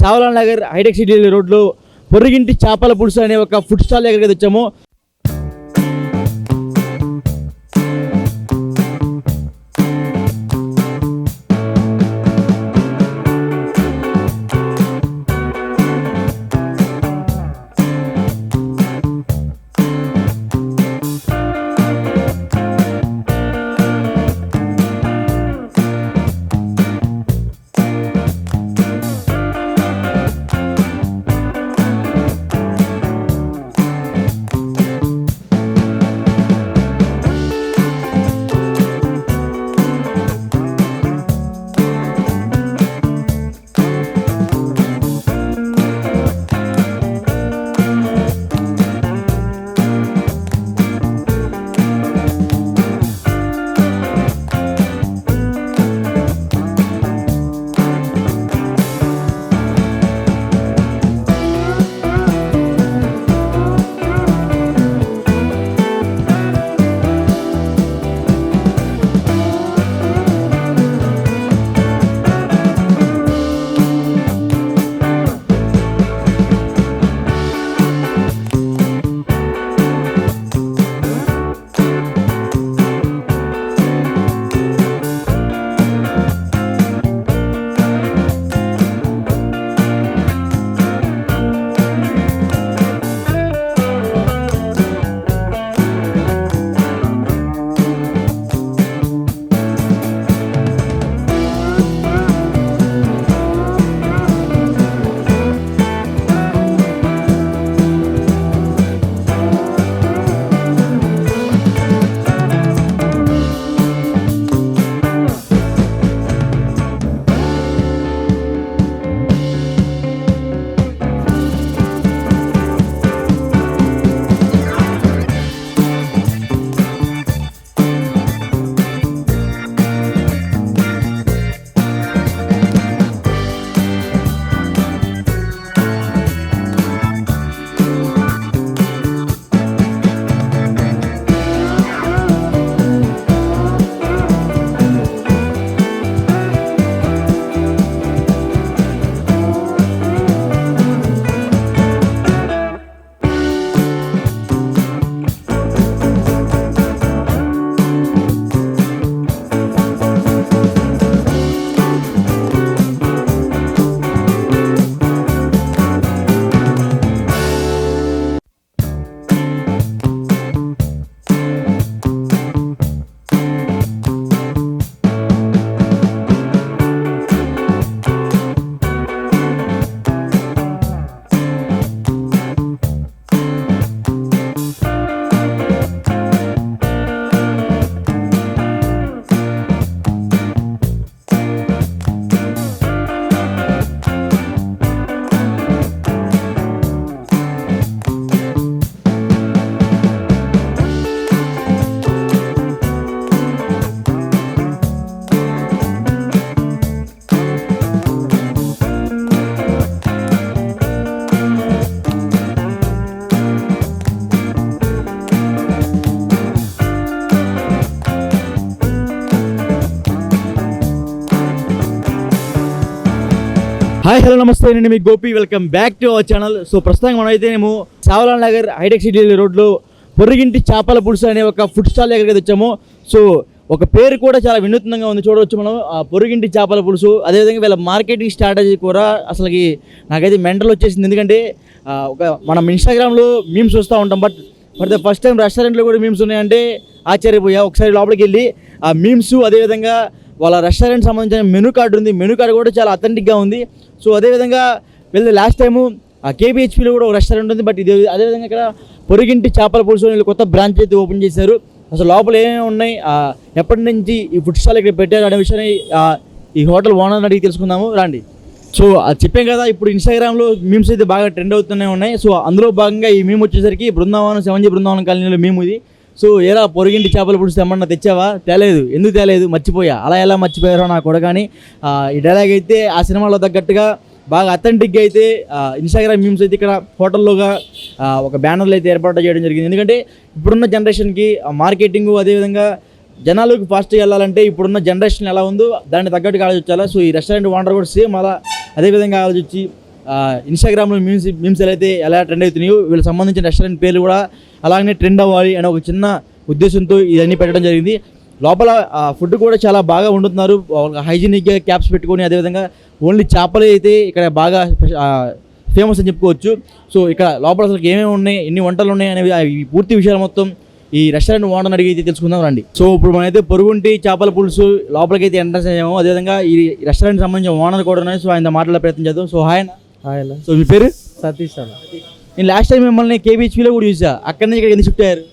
సావలాల్ Nagar hitech city రోడ్లో పొరుగింటి చేపల పులుసు అనే ఒక ఫుడ్ స్టాల్ దగ్గరికి వచ్చాము. హాయ్ హలో నమస్తే, నేను మీ Gopi. Welcome back to our channel. So ప్రస్తుతం మనం అయితే మేము సావలాల్ నగర్ హైటెక్ సిటీ రోడ్లో పొరుగింటి చేపల పులుసు అనే ఒక ఫుడ్ స్టాల్ దగ్గరికి వచ్చాము. సో ఒక పేరు కూడా చాలా వినూత్నంగా ఉంది, చూడవచ్చు మనం. ఆ పొరుగింటి చేపల పులుసు, అదేవిధంగా వీళ్ళ మార్కెటింగ్ స్ట్రాటజీ కూడా అసలుకి నాకైతే మెంటల్ వచ్చేసింది. ఎందుకంటే మనం ఇన్స్టాగ్రామ్లో మీమ్స్ చూస్తూ ఉంటాం, but for the first time రెస్టారెంట్లో కూడా మీమ్స్ ఉన్నాయంటే ఆశ్చర్యపోయా. ఒకసారి లోపలికి వెళ్ళి ఆ మీమ్స్, అదేవిధంగా వాళ్ళ రెస్టారెంట్ సంబంధించిన మెనూ కార్డు ఉంది, మెనూ కార్డు కూడా చాలా అథెంటిక్గా ఉంది. సో అదేవిధంగా వీళ్ళు లాస్ట్ టైము ఆ కేబిహెచ్పిలో కూడా ఒక రెస్టారెంట్ ఉంది, బట్ ఇది అదేవిధంగా ఇక్కడ పొరుగింటి చేపల పులుసు వీళ్ళు కొత్త బ్రాంచ్ అయితే ఓపెన్ చేశారు. అసలు లోపల ఏమేమి ఉన్నాయి, ఎప్పటి నుంచి ఈ ఫుడ్ స్టాల్ ఇక్కడ పెట్టారు అనే విషయాన్ని ఈ హోటల్ ఓనర్ అడిగి తెలుసుకుందాము రండి. సో అది చెప్పాం కదా, ఇప్పుడు ఇన్స్టాగ్రామ్లో మీమ్స్ అయితే బాగా ట్రెండ్ అవుతూనే ఉన్నాయి. సో అందులో భాగంగా ఈ మీమ్ వచ్చేసరికి బృందావనం 7G బృందావనం కాలనీలో మేము ఇది. సో ఏరా పొరుగింటి చేపల పులుసు తెమ్మన్నా తెచ్చావా? తేలేదు. ఎందుకు తేలేదు? మర్చిపోయా. అలా ఎలా మర్చిపోయారో నాకు కూడా. కానీ ఈ డైలాగ్ అయితే ఆ సినిమాలో తగ్గట్టుగా బాగా అథెంటిక్గా అయితే ఇన్స్టాగ్రామ్ మీమ్స్ అయితే ఇక్కడ హోటల్లోగా ఒక బ్యానర్లు అయితే ఏర్పాటు చేయడం జరిగింది. ఎందుకంటే ఇప్పుడున్న జనరేషన్కి మార్కెటింగ్, అదేవిధంగా జనాలకు ఫాస్ట్గా వెళ్ళాలంటే ఇప్పుడున్న జనరేషన్ ఎలా ఉందో దాన్ని తగ్గట్టుగా ఆలోచించాలా. సో ఈ రెస్టారెంట్ ఓనర్ కూడా సేమ్ అలా అదేవిధంగా ఆలోచించి ఇన్స్టాగ్రామ్లో మీమ్స్ ఎలా ట్రెండ్ అవుతున్నాయో వీళ్ళకి సంబంధించిన రెస్టారెంట్ పేర్లు కూడా అలాగనే ట్రెండ్ అవ్వాలి అనే ఒక చిన్న ఉద్దేశంతో ఇవన్నీ పెట్టడం జరిగింది. లోపల ఫుడ్ కూడా చాలా బాగా వండుతున్నారు, హైజీనిక్గా క్యాప్స్ పెట్టుకొని. అదేవిధంగా ఓన్లీ చేపలు అయితే ఇక్కడ బాగా ఫేమస్ అని చెప్పుకోవచ్చు. సో ఇక్కడ లోపల అసలు ఏమేమి ఉన్నాయి, ఎన్ని వంటలు ఉన్నాయి అనేవి ఈ పూర్తి విషయాలు మొత్తం ఈ రెస్టారెంట్ ఓనర్ అడిగి అయితే తెలుసుకుందాం రండి. సో ఇప్పుడు మనమైతే పొరుగుంటి చేపల పులుసు లోపలికి అయితే ఎంట్రన్స్ అయ్యాము. అదేవిధంగా ఈ రెస్టారెంట్ సంబంధించిన ఓనర్ కూడా ఉన్నాయి. సో ఆయన మాట్లాడే ప్రయత్నం చేద్దాం. సో హాయ్ అన్న. సో మీ పేరు? సతీష్ అన్న. నేను లాస్ట్ టైం మిమ్మల్ని KBHPలో కూడా చూసా. అక్కడి నుంచి ఇక్కడ ఎందుకు షిఫ్ట్ అయ్యారు?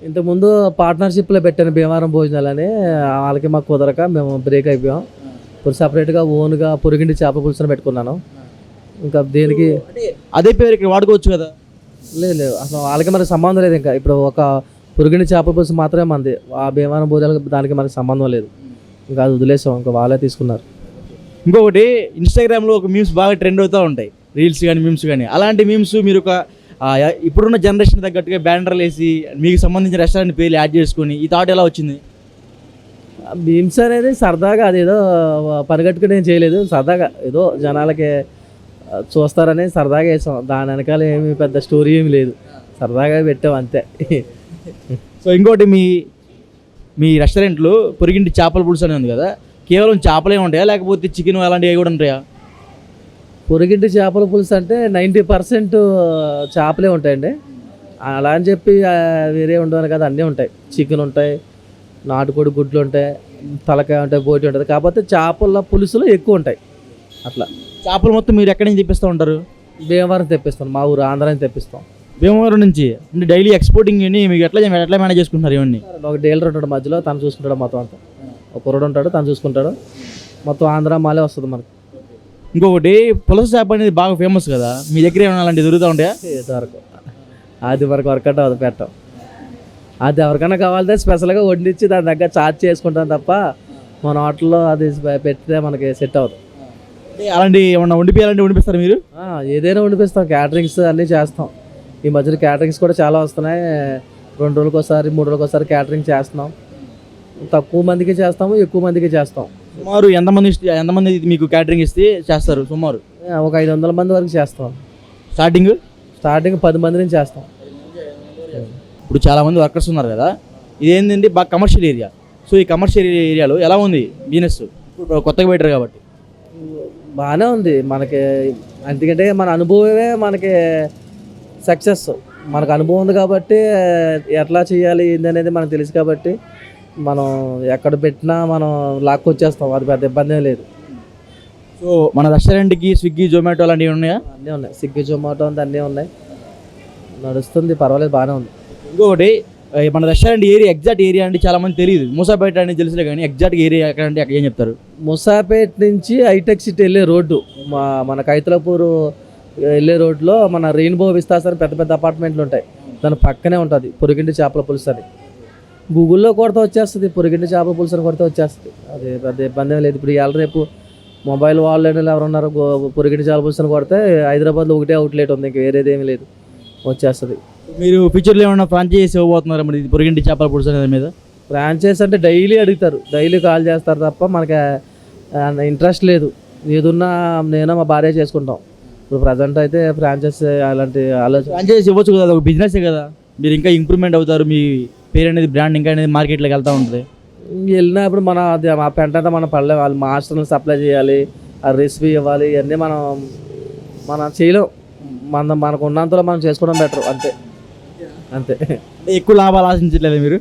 ఇంతకుముందు పార్ట్నర్షిప్లో పెట్టాను భీమవరం భోజనాలని, వాళ్ళకి మాకు కుదరక మేము బ్రేక్ అయిపోయాం. ఇప్పుడు సపరేట్గా ఓన్గా పొరిగింటి చేపల పులుసుని పెట్టుకున్నాను. ఇంకా దేనికి అదే పేరు ఇక్కడ వాడుకోవచ్చు కదా? లేదు, అసలు వాళ్ళకి మనకి సంబంధం లేదు. ఇంకా ఇప్పుడు ఒక పొరిగింటి చేపల పులుసు మాత్రమే మంది, ఆ భీమవరం భోజనాలకు దానికి మనకి సంబంధం లేదు. ఇంకా అది వదిలేసాం, ఇంకా వాళ్ళే తీసుకున్నారు. ఇంకొకటి ఇన్స్టాగ్రామ్లో ఒక మీమ్స్ బాగా ట్రెండ్ అవుతూ ఉంటాయి, రీల్స్ కానీ మీమ్స్ కానీ. అలాంటి మీమ్స్ మీరు ఒక ఇప్పుడున్న జనరేషన్ తగ్గట్టుగా బ్యానర్లు వేసి మీకు సంబంధించిన రెస్టారెంట్ పేర్లు యాడ్ చేసుకొని ఈ థాట్ ఎలా వచ్చింది? మీమ్స్ అనేది సరదాగా, అదేదో పరిగెట్టుకుని ఏం చేయలేదు, సరదాగా ఏదో జనాలకి చూస్తారని సరదాగా వేసాం. దాని వెనకాల ఏమి పెద్ద స్టోరీ ఏమి లేదు, సరదాగా పెట్టాం అంతే. సో ఇంకోటి మీ రెస్టారెంట్లో పొరిగింటి చేపల పులుసు అని ఉంది కదా, కేవలం చేపలే ఉంటాయా లేకపోతే చికెన్ అలాంటివి కూడా ఉంటాయా? పొరిగింటి చేపల పులుసు అంటే 90% చేపలే ఉంటాయండి. అలా అని చెప్పి వేరే ఉండవని కదా, అన్నీ ఉంటాయి. చికెన్ ఉంటాయి, నాటుకోడి గుడ్లు ఉంటాయి, తలకాయ ఉంటాయి, బోటి ఉంటుంది. కాకపోతే చేపల పులుసులు ఎక్కువ ఉంటాయి. అట్లా చేపలు మొత్తం మీరు ఎక్కడి నుంచి తెప్పిస్తూ ఉంటారు? భీమవరం తెప్పిస్తాం, మా ఊరు ఆంధ్ర నుంచి తెప్పిస్తాం. భీమవరం నుంచి అంటే డైలీ ఎక్స్పోర్టింగ్ ఇవన్నీ మీకు ఎట్లా మేనేజ్ చేసుకుంటున్నారు ఇవన్నీ? ఒక డీలర్ ఉంటాడు మధ్యలో, తను చూసుకుంటాడు మొత్తం అంతా. ఒక కుర్రోడు ఉంటాడు, తను చూసుకుంటాడు. మొత్తం ఆంధ్ర మాలే వస్తుంది మనకి. ఇంకొకటి పులస చేప అనేది బాగా ఫేమస్ కదా, మీ దగ్గర ఏమైనా అలాంటివి దొరుకుతూ ఉంటాయా? వరకు అది వరకు వర్కౌట్ అవుతుంది, పెట్టాం. అది ఎవరికైనా కావాలంటే స్పెషల్గా వండించి దాని దగ్గర ఛార్జ్ చేసుకుంటాం తప్ప మన హోటల్లో అది పెడితే మనకి సెట్ అవుతుంది. అలాంటి ఏమన్నా వండిపిస్తారు మీరు? ఏదైనా వండిపిస్తాం, క్యాటరింగ్స్ అన్నీ చేస్తాం. ఈ మధ్యన క్యాటరింగ్స్ కూడా చాలా వస్తున్నాయి. 2 రోజులకు ఒకసారి 3 రోజులకు ఒకసారి క్యాటరింగ్ చేస్తున్నాం. తక్కువ మందికి చేస్తాము, ఎక్కువ మందికి చేస్తాం. సుమారు ఎంతమంది మీకు క్యాటరింగ్ ఇస్తే చేస్తారు? సుమారు ఒక 500 మంది వరకు చేస్తాం. స్టార్టింగ్ 10 మంది నుంచి చేస్తాం. ఇప్పుడు చాలామంది వర్కర్స్ ఉన్నారు కదా, ఇదేంటంటే బాగా కమర్షియల్ ఏరియా. సో ఈ కమర్షియల్ ఏరియాలో ఎలా ఉంది బిజినెస్? ఇప్పుడు కొత్తగా పెట్టారు కాబట్టి బాగానే ఉంది మనకి. ఎందుకంటే మన అనుభవమే మనకి సక్సెస్. మనకు అనుభవం ఉంది కాబట్టి ఎట్లా చేయాలి ఏందనేది మనకు తెలుసు కాబట్టి మనం ఎక్కడ పెట్టినా మనం లాక్కొచ్చేస్తాం, అది పెద్ద ఇబ్బంది ఏం లేదు. సో మన రెస్టారెంట్కి స్విగ్గీ జొమాటో అలాంటివి ఉన్నాయా? అన్నీ ఉన్నాయి, స్విగ్గీ జొమాటో అంతా అన్నీ ఉన్నాయి, నడుస్తుంది, పర్వాలేదు, బాగానే ఉంది. ఇంకొకటి మన రెస్టారెంట్ ఎగ్జాక్ట్ ఏరియా అంటే చాలా మంది తెలియదు. మూసాపేట అనేది తెలుసులే కానీ ఎగ్జాక్ట్ ఏరియా ఎక్కడ అంటే అక్కడ ఏం చెప్తారు? మూసాపేట నుంచి హైటెక్ సిటీ వెళ్ళే రోడ్డు, మన కైతలపూర్ వెళ్ళే రోడ్లో మన రెయిన్బో విస్తాస్ అని పెద్ద పెద్ద అపార్ట్మెంట్లు ఉంటాయి, దాని పక్కనే ఉంటుంది పొరిగింటి చేపల పులుసు అని. గూగుల్లో కొడితే వచ్చేస్తుంది, పొరిగింటి చేపల పులుసు అని కొడితే వచ్చేస్తుంది, అది పెద్ద ఇబ్బంది లేదు. ఇప్పుడు ఇవాళ రేపు మొబైల్ వాళ్ళు ఎవరున్నారు, పొరిగింటి చేపల పులుసు అని కొడితే హైదరాబాద్లో ఒకటే అవుట్లెట్ ఉంది, ఇంక వేరేది ఏమీ లేదు, వచ్చేస్తుంది. మీరు ఫ్యూచర్లో ఏమైనా ఫ్రాంచైజీ ఇవ్వబోతున్నారా మరి పొరిగింటి చేపల పులుసు అనేది మీద? ఫ్రాంచైజ్ అంటే డైలీ అడుగుతారు, డైలీ కాల్ చేస్తారు తప్ప మనకి ఇంట్రెస్ట్ లేదు. ఏదున్నా నేను మా భార్య చేసుకుంటాం. ఇప్పుడు ప్రజెంట్ అయితే ఫ్రాంచైజ్ అలాంటి ఆలోచన. ఫ్రాంచైజీ ఇవ్వచ్చు కదా, ఒక బిజినెసే కదా, మీరు ఇంకా ఇంప్రూవ్మెంట్ అవుతారు, మీ పేరు అనేది బ్రాండ్ ఇంకా అనేది మార్కెట్లోకి వెళ్తూ ఉంటుంది. వెళ్ళినప్పుడు మన మా పెంట అంతా మనం పడలే, వాళ్ళు మాస్టర్ని సప్లై చేయాలి, ఆ రెసిపీ ఇవ్వాలి, ఇవన్నీ మనం చేయలేం. మనకు ఉన్నంతలో మనం చేసుకోవడం బెటర్, అంతే అంతే. ఎక్కువ లాభాలు ఆశించట్లేదు మీరు?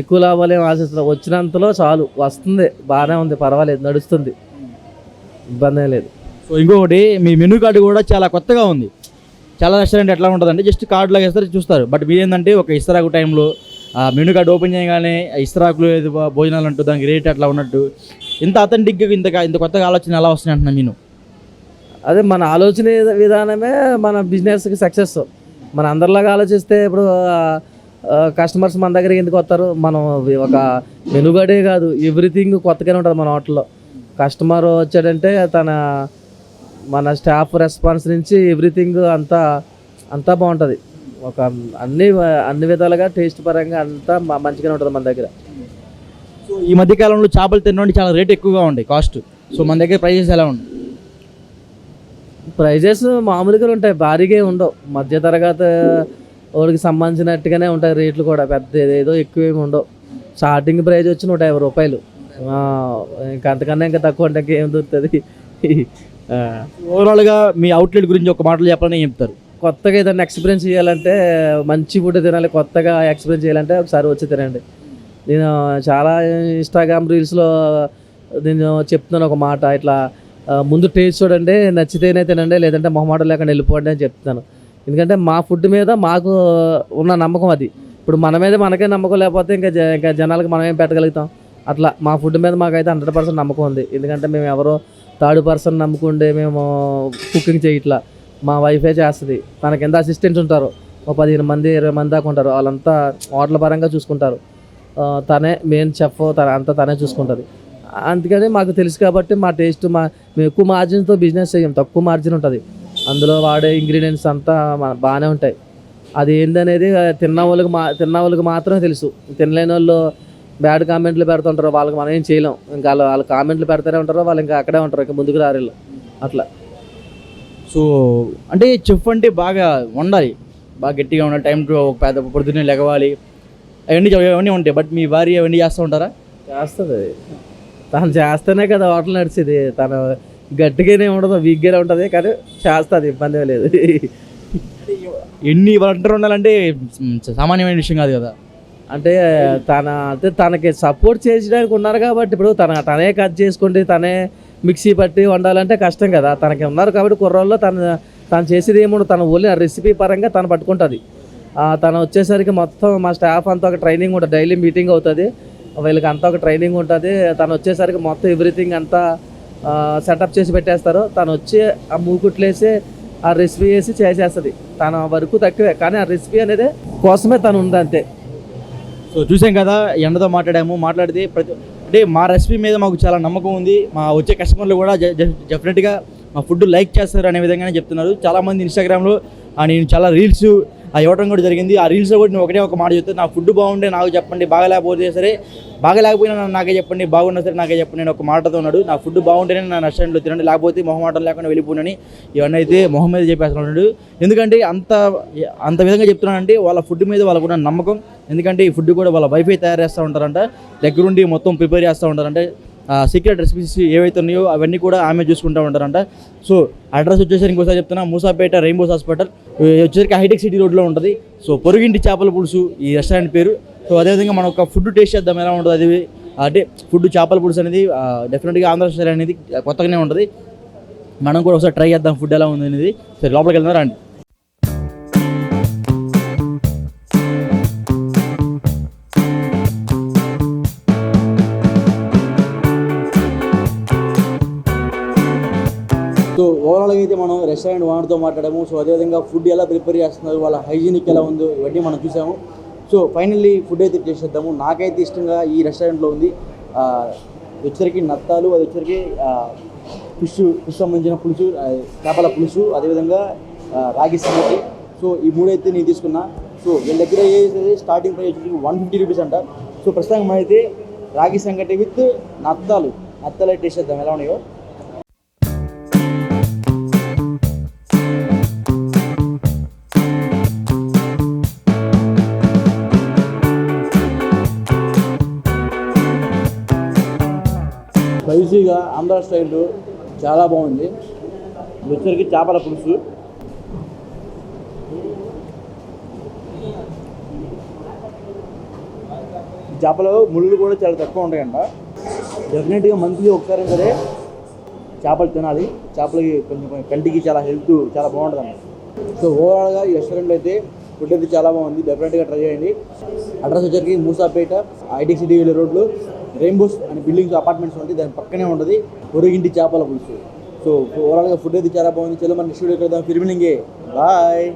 ఎక్కువ లాభాలు ఏం ఆశిస్తున్నారు, వచ్చినంతలో చాలు, వస్తుంది, బాగానే ఉంది, పర్వాలేదు, నడుస్తుంది, ఇబ్బంది ఏం లేదు. సో ఇంకొకటి మీ మెనూ కార్డు కూడా చాలా కొత్తగా ఉంది. చాలా రెస్టారెంట్ ఎట్లా ఉంటుందంటే జస్ట్ కార్డులో వేస్తారు చూస్తారు, బట్ మీరేంటంటే ఒక ఇస్తరాకు టైంలో ఆ మెనూ కార్డు ఓపెన్ చేయగానే ఇస్తరాకులు భోజనాలు అంటూ దానికి రేట్ అట్లా ఉన్నట్టు ఇంత అథెంటిక్గా ఇంత కొత్తగా ఆలోచన ఎలా వస్తున్నాయి అంటున్నా నేను. అదే మన ఆలోచన విధానమే మన బిజినెస్కి సక్సెస్. మన అందరిలాగా ఆలోచిస్తే ఇప్పుడు కస్టమర్స్ మన దగ్గరికి ఎందుకు వస్తారు? మనం ఒక మెనుగడే కాదు, ఎవ్రీథింగ్ కొత్తగానే ఉంటుంది మన హోటల్లో. కస్టమర్ వచ్చాడంటే మన స్టాఫ్ రెస్పాన్స్ నుంచి ఎవ్రీథింగ్ అంతా బాగుంటుంది. ఒక అన్ని విధాలుగా టేస్ట్ పరంగా అంతా మంచిగానే ఉంటుంది మన దగ్గర. సో ఈ మధ్యకాలంలో చేపలు తినడానికి చాలా రేట్ ఎక్కువగా ఉంటాయి, కాస్ట్. సో మన దగ్గర ప్రైజెస్ ఎలా ఉంటాయి? ప్రైజెస్ మామూలుగా ఉంటాయి, భారీగా ఉండవు. మధ్యతరగతి వాడికి సంబంధించినట్టుగానే ఉంటాయి రేట్లు కూడా, పెద్ద ఏదో ఎక్కువ ఏమి ఉండవు. స్టార్టింగ్ ప్రైజ్ వచ్చి 150 రూపాయలు. ఇంకా అంతకన్నా ఇంకా తక్కువ అంటే ఏం దొరుకుతుంది. ఓవరాల్గా మీ అవుట్లెట్ గురించి ఒక మాటలు చెప్పాలని చెప్తారు. కొత్తగా ఏదైనా ఎక్స్పీరియన్స్ చేయాలంటే, మంచి ఫుడ్ తినాలి, కొత్తగా ఎక్స్పీరియన్స్ చేయాలంటే ఒకసారి వచ్చి తినండి. నేను చాలా ఇన్స్టాగ్రామ్ రీల్స్లో నేను చెప్తున్నాను ఒక మాట, ఇట్లా ముందు టేస్ట్ చూడండి, నచ్చితేనే తినండి, లేదంటే మొహమాటం లేకుండా వెళ్ళిపోండి అని చెప్తాను. ఎందుకంటే మా ఫుడ్ మీద మాకు ఉన్న నమ్మకం అది. ఇప్పుడు మన మీద మనకే నమ్మకం లేకపోతే ఇంకా జనాలకు మనం ఏం పెట్టగలుగుతాం. అట్లా మా ఫుడ్ మీద మాకైతే 100% నమ్మకం ఉంది. ఎందుకంటే మేము ఎవరో థర్డ్ పర్సన్ నమ్ముకుంటే మేము కుకింగ్ చేయట్లా. మా వైఫే చేస్తుంది, తన కింద అసిస్టెంట్స్ ఉంటారు, ఒక 15 మంది 20 మంది దాకా ఉంటారు, వాళ్ళంతా హోటల్ పరంగా చూసుకుంటారు. తనే మెయిన్ చెఫ్, తనే చూసుకుంటుంది. అందుకని మాకు తెలుసు కాబట్టి మా టేస్ట్ మేము ఎక్కువ మార్జిన్తో బిజినెస్ చేయం, తక్కువ మార్జిన్ ఉంటుంది. అందులో వాడే ఇంగ్రీడియంట్స్ అంతా బాగానే ఉంటాయి. అది ఏందనేది తిన్న వాళ్ళకి మాత్రమే తెలుసు. తినలేని వాళ్ళు బ్యాడ్ కామెంట్లు పెడుతుంటారు, వాళ్ళకి మనం ఏం చేయలేం. ఇంకా వాళ్ళు కామెంట్లు పెడతానే ఉంటారు, వాళ్ళు ఇంకా అక్కడే ఉంటారు, ఇంకా ముందుకు రారు అట్లా. సో అంటే చెఫ్ అంటే బాగా వండాలి, బాగా గట్టిగా ఉండాలి, టైం టు ఒక పెద్ద పొద్దున్నే లెగవాలి, అవన్నీ ఉంటాయి. బట్ మీ భార్య అవన్నీ చేస్తూ ఉంటారా? చేస్తుంది. తను చేస్తేనే కదా హోటల్ నడిచేది. తను గట్టిగానే ఉండదు, వీక్గానే ఉంటుంది, కానీ చేస్తుంది, ఇబ్బంది లేదు. ఎన్ని వంటలు ఉండాలంటే సామాన్యమైన విషయం కాదు కదా. అంటే తనకి సపోర్ట్ చేయడానికి ఉన్నారు కాబట్టి, ఇప్పుడు తనే కట్ చేసుకుంటే తనే మిక్సీ పట్టి వండాలంటే కష్టం కదా. తనకి ఉన్నారు కాబట్టి కుర్రోళ్ళు తను చేసేది ఏముండదు, తను ఓన్లీ రెసిపీ పరంగా తను పట్టుకుంటుంది. తను వచ్చేసరికి మొత్తం మా స్టాఫ్ అంతా ఒక ట్రైనింగ్ ఉంటుంది, డైలీ మీటింగ్ అవుతుంది, వీళ్ళకి అంతా ఒక ట్రైనింగ్ ఉంటుంది. తను వచ్చేసరికి మొత్తం ఎవ్రీథింగ్ అంతా సెటప్ చేసి పెట్టేస్తారు. తను వచ్చి ఆ మూకుట్లేసి ఆ రెసిపీ వేసి చేసేస్తుంది. తన వరకు తక్కువే, కానీ ఆ రెసిపీ అనేది కోసమే తను ఉంది అంతే. సో చూసాం కదా, ఎండతో మాట్లాడితే అంటే మా రెసిపీ మీద మాకు చాలా నమ్మకం ఉంది. మా వచ్చే కస్టమర్లు కూడా డెఫినెట్గా మా ఫుడ్ లైక్ చేస్తారు అనే విధంగానే చెప్తున్నారు. చాలామంది ఇన్స్టాగ్రామ్లో నేను చాలా రీల్స్ ఇవ్వడం కూడా జరిగింది. ఆ రీల్స్లో కూడా నేను ఒకటే ఒక మాట చెప్తాను, నా ఫుడ్ బాగుంటే నాకు చెప్పండి, బాగలేకపోతే సరే, బాగలేకపోయినా నాకే చెప్పండి, బాగున్నా సరే నాకే చెప్పండి నేను ఒక మాటతో ఉన్నాడు. నా ఫుడ్ బాగుంటేనే నా రెస్టారెంట్లో తినండి, లేకపోతే మొహమాటం లేకుండా వెళ్ళిపోనని ఇవన్నీ అయితే మొహం మీద చెప్పేస్తున్నాడు. ఎందుకంటే అంత విధంగా చెప్తున్నానంటే వాళ్ళ ఫుడ్ మీద వాళ్ళకు ఉన్న నమ్మకం. ఎందుకంటే ఈ ఫుడ్ కూడా వాళ్ళ వైఫై తయారు చేస్తూ ఉంటారంట, దగ్గరుండి మొత్తం ప్రిపేర్ చేస్తూ ఉంటారంటే. సీక్రెట్ రెసిపీస్ ఏవైతే ఉన్నాయో అవన్నీ కూడా ఆమె చూసుకుంటూ ఉంటారంట. సో అడ్రస్ వచ్చేసరికి ఇంకోసారి చెప్తున్నా, మూసాపేట రెయిన్బోస్ హాస్పిటల్ వచ్చేసరికి హైటెక్ సిటీ రోడ్లో ఉంటుంది. సో పొరుగింటి చేపల పులుసు ఈ రెస్టారెంట్ పేరు. సో అదేవిధంగా మనం ఒక ఫుడ్ టేస్ట్ చేద్దాం ఎలా ఉంటుంది. అది అంటే ఫుడ్ చేపల పులుసు అనేది డెఫినెట్గా ఆంధ్ర స్టైల్ అనేది కొత్తగానే ఉంటుంది. మనం కూడా ఒకసారి ట్రై చేద్దాం ఫుడ్ ఎలా ఉంది అనేది. సరే లోపలికి వెళ్దాం రండి. సో ఓవరాల్గా అయితే మనం రెస్టారెంట్ ఓనర్తో మాట్లాడాము. సో అదేవిధంగా ఫుడ్ ఎలా ప్రిపేర్ చేస్తున్నారు, వాళ్ళ హైజీనిక్ ఎలా ఉందో ఇవన్నీ మనం చూసాము. సో ఫైనల్లీ ఫుడ్ అయితే టేస్ట్ చేద్దాము. నాకైతే ఇష్టంగా ఈ రెస్టారెంట్లో ఉంది వచ్చరికి నత్తాలు, అది వచ్చరికి ఫిష్ సంబంధించిన పులుసు, చేపల పులుసు, అదేవిధంగా రాగి సంగటి. సో ఈ మూడైతే నేను తీసుకున్నా. సో వీళ్ళ దగ్గర స్టార్టింగ్ ప్రైస్ వచ్చి 150 రూపీస్ అంట. సో ప్రస్తుతం అయితే రాగి సంగటి విత్ నత్తాలు అయితే టేస్ట్ చేద్దాం ఎలా ఉన్నాయో. స్పైసీగా ఆంధ్ర స్టైల్ చాలా బాగుంది. వచ్చరికి చేపల పులుసు, చేపలు ముళ్ళు కూడా చాలా తక్కువ ఉంటాయంట. డెఫినెట్గా మంత్లీ ఒకసారి సరే చేపలు తినాలి. చేపలకి కొంచెం కంటికి చాలా హెల్త్ చాలా బాగుంటుంది అన్నమాట. సో ఓవరాల్గా ఈ రెస్టారెంట్లో అయితే ఫుడ్ అయితే చాలా బాగుంది, డెఫినెట్గా ట్రై చేయండి. అడ్రస్ వచ్చరికి మూసాపేట హైటెక్ సిటీ రోడ్లో రెయిన్బోస్ అనే బిల్డింగ్స్ అపార్ట్మెంట్స్ ఉంది, దాని పక్కనే ఉంటుంది పొరుగింటి చేపల పులుసు. సో ఓవరాల్గా ఫుడ్ అయితే చాలా బాగుంది. చలో మన నెక్స్ట్ వీడియో కదా, ఫిర్ మిలేంగే, బాయ్.